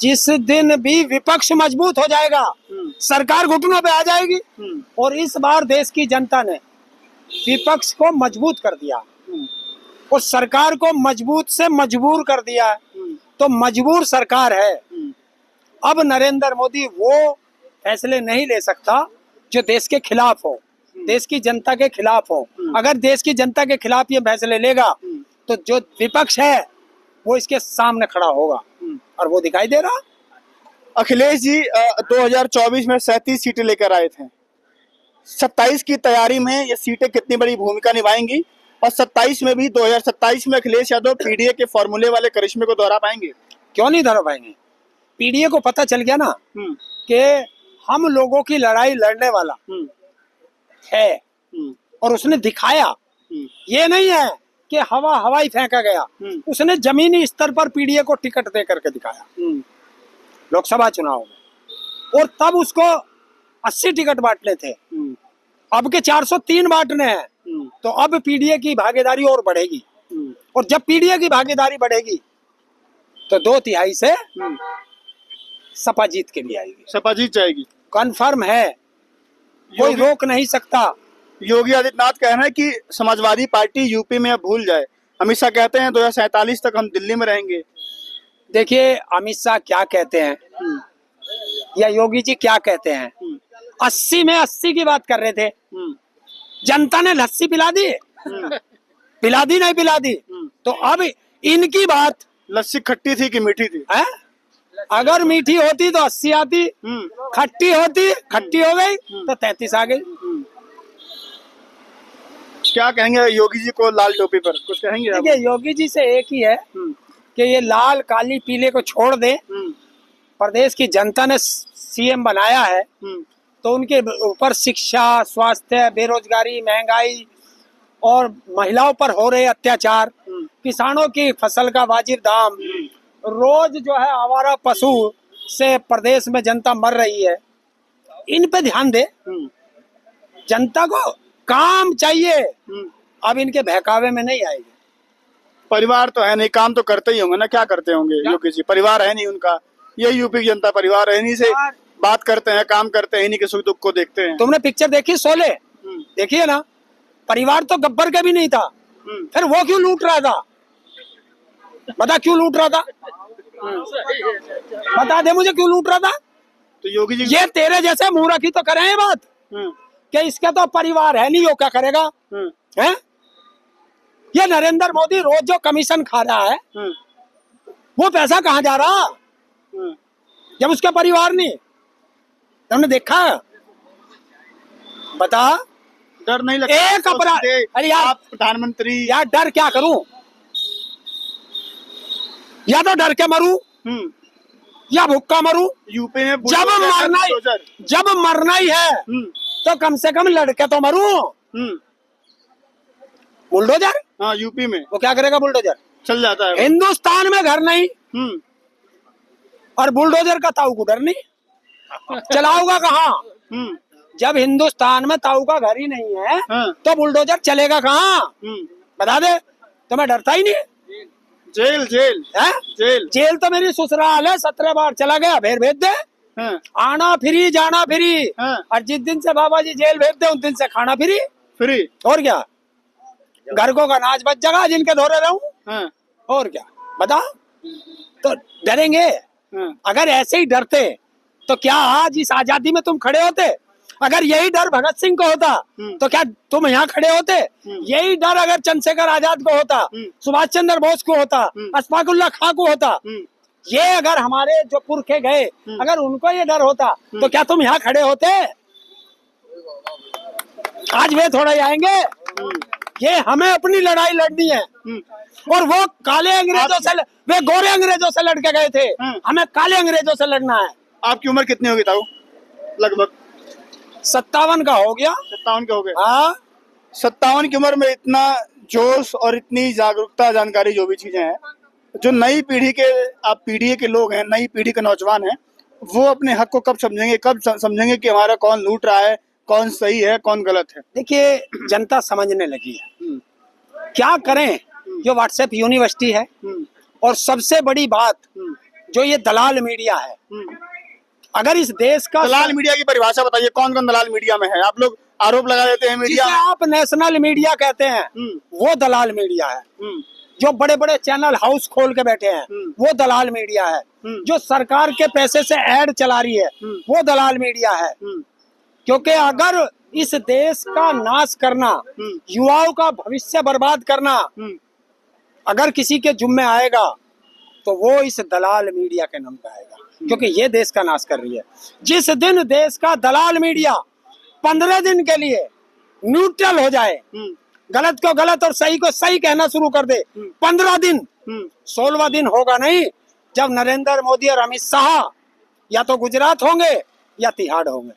जिस दिन भी विपक्ष मजबूत हो जाएगा, सरकार घुटनों पे आ जाएगी। और इस बार देश की जनता ने विपक्ष को मजबूत कर दिया और सरकार को मजबूत से मजबूर कर दिया, तो मजबूर सरकार है। अब नरेंद्र मोदी वो फैसले नहीं ले सकता जो देश के खिलाफ हो, देश की जनता के खिलाफ हो। अगर देश की जनता के खिलाफ ये फैसले लेगा तो जो विपक्ष है वो इसके सामने खड़ा होगा, और वो दिखाई दे रहा। अखिलेश जी 2024 में 37 सीटें लेकर आए थे। 27 की तैयारी में ये सीटें कितनी बड़ी भूमिका निभाएंगी, और 27 में भी 2027 में अखिलेश यादव पीडीए के फॉर्मूले वाले करिश्मे को दोहरा पाएंगे? क्यों नहीं दोहरा पाएंगे? पीडीए को पता चल गया ना कि हम लोगों की लड़ाई लड़ने वाला है, और उसने दिखाया। ये नहीं है कि हवाई फेंका गया, उसने जमीनी स्तर पर पीडीए को टिकट दे करके दिखाया लोकसभा चुनाव में। और तब उसको 80 टिकट बांटने थे, अब के 403 बांटने हैं। तो अब पीडीए की भागीदारी और बढ़ेगी, और जब पीडीए की भागीदारी बढ़ेगी तो 2/3 से सपा जीत के लिए आएगी। सपा जीत जाएगी, कन्फर्म है, कोई रोक नहीं सकता। योगी आदित्यनाथ कह रहे हैं कि समाजवादी पार्टी यूपी में अब भूल जाए। अमित शाह कहते हैं 2047 तक हम दिल्ली में रहेंगे। देखिए अमित शाह क्या कहते हैं या योगी जी क्या कहते हैं, 80 में 80 की बात कर रहे थे। जनता ने लस्सी पिला दी, पिला दी नहीं पिला दी। तो अब इनकी बात, लस्सी खट्टी थी कि मीठी थी? है? अगर मीठी होती तो 80 आती, खट्टी होती, खट्टी हो गई तो 33 आ गई। क्या कहेंगे योगी जी को लाल टोपी पर, कुछ कहेंगे? देखिए योगी जी से एक ही है कि ये लाल काली पीले को छोड़ दे। प्रदेश की जनता ने सीएम बनाया है तो उनके ऊपर शिक्षा, स्वास्थ्य, बेरोजगारी, महंगाई और महिलाओं पर हो रहे अत्याचार, किसानों की फसल का वाजिब दाम, रोज जो है आवारा पशु से प्रदेश में जनता मर रही है, इन पे ध्यान दे। जनता को काम चाहिए, अब इनके बहकावे में नहीं आएगी। परिवार तो है नहीं, काम तो करते ही होंगे ना। क्या करते होंगे योगी जी? परिवार है नहीं उनका। ये यूपी की जनता परिवार है नहीं से बात करते हैं, काम करते हैं, इन्हीं के सुख दुख को देखते हैं। तुमने पिक्चर देखी शोले? देखिए ना, परिवार तो गब्बर का भी नहीं था, फिर वो क्यों लूट रहा था? बता क्यों लूट रहा था? बता दे मुझे क्यों लूट रहा था? तो योगी जी ये तेरे जैसे मुंह रखी तो करें ये बात कि इसका तो परिवार है नहीं, वो क्या करेगा? हैं? ये नरेंद्र मोदी रोज जो कमीशन खा रहा है वो पैसा कहाँ जा रहा जब उसका परिवार नहीं? तुमने देखा? बता। डर नहीं लगता? एक अपराध, अरे यार प्रधानमंत्री, यार डर क्या करूं? या तो डर के मरूं या भुक्का मरूं। यूपी में जब मरना ही है तो कम से कम लड़के तो मरूं। बुलडोजर? हाँ, यूपी में वो क्या करेगा? बुलडोजर चल जाता है। हिंदुस्तान में घर नहीं और बुलडोजर का ताऊ को डर नहीं, चलाऊंगा कहाँ? जब हिंदुस्तान में ताऊ का घर ही नहीं है तो बुलडोजर चलेगा कहाँ? बता दे, तो मैं डरता ही नहीं। जेल जेल है? जेल तो मेरी ससुराल है, 17 बार चला गया, फिर भेज दे। आना फ्री, जाना फ्री, और जिस दिन से बाबा जी जेल भेज दे उस दिन से खाना फ्री। और क्या? घर को अनाज बच जाएगा जिनके धोरे रहूं। और क्या? बता। तो डरेंगे? अगर ऐसे ही डरते तो क्या आज इस आजादी में तुम खड़े होते? अगर यही डर भगत सिंह को होता तो क्या तुम यहाँ खड़े होते? यही डर अगर चंद्रशेखर आजाद को होता, सुभाष चंद्र बोस को होता, अशफाकुल्लाह खां को होता, ये अगर हमारे जो पुरखे गए अगर उनको ये डर होता तो क्या तुम यहाँ खड़े होते? आज वे थोड़ा आएंगे। ये हमें अपनी लड़ाई लड़नी है, और वो काले अंग्रेजों से, वे गोरे अंग्रेजों से लड़के गए थे, हमें काले अंग्रेजों से लड़ना है। आपकी उम्र कितनी होगी ताऊ? लगभग 57 का हो गया। 57 के हो गए? हाँ। 57 की उम्र में इतना जोश और इतनी जागरूकता, जानकारी, जो भी चीजें हैं, जो नई पीढ़ी के, आप पीढ़ी के लोग हैं, नई पीढ़ी के नौजवान हैं, वो अपने हक को कब समझेंगे? कब समझेंगे कि हमारा कौन लूट रहा है, कौन सही है, कौन गलत है? देखिए जनता समझने लगी है। क्या करें? जो व्हाट्सएप यूनिवर्सिटी है, और सबसे बड़ी बात जो ये दलाल मीडिया है। अगर इस देश का दलाल मीडिया की परिभाषा बताइए, कौन कौन दलाल मीडिया में है? आप लोग आरोप लगा देते हैं मीडिया जिसे आप नेशनल मीडिया कहते हैं वो दलाल मीडिया है। जो बड़े बड़े चैनल हाउस खोल के बैठे हैं वो दलाल मीडिया है। जो सरकार के पैसे से ऐड चला रही है वो दलाल मीडिया है। क्योंकि अगर इस देश का नाश करना, युवाओं का भविष्य बर्बाद करना अगर किसी के जुम्मे आएगा तो वो इस दलाल मीडिया के नाम पे आएगा, क्योंकि ये देश का नाश कर रही है। जिस दिन देश का दलाल मीडिया 15 दिन के लिए न्यूट्रल हो जाए, गलत को गलत और सही को सही कहना शुरू कर दे, 15 दिन, 16वां दिन होगा नहीं जब नरेंद्र मोदी और अमित शाह या तो गुजरात होंगे या तिहाड़ होंगे।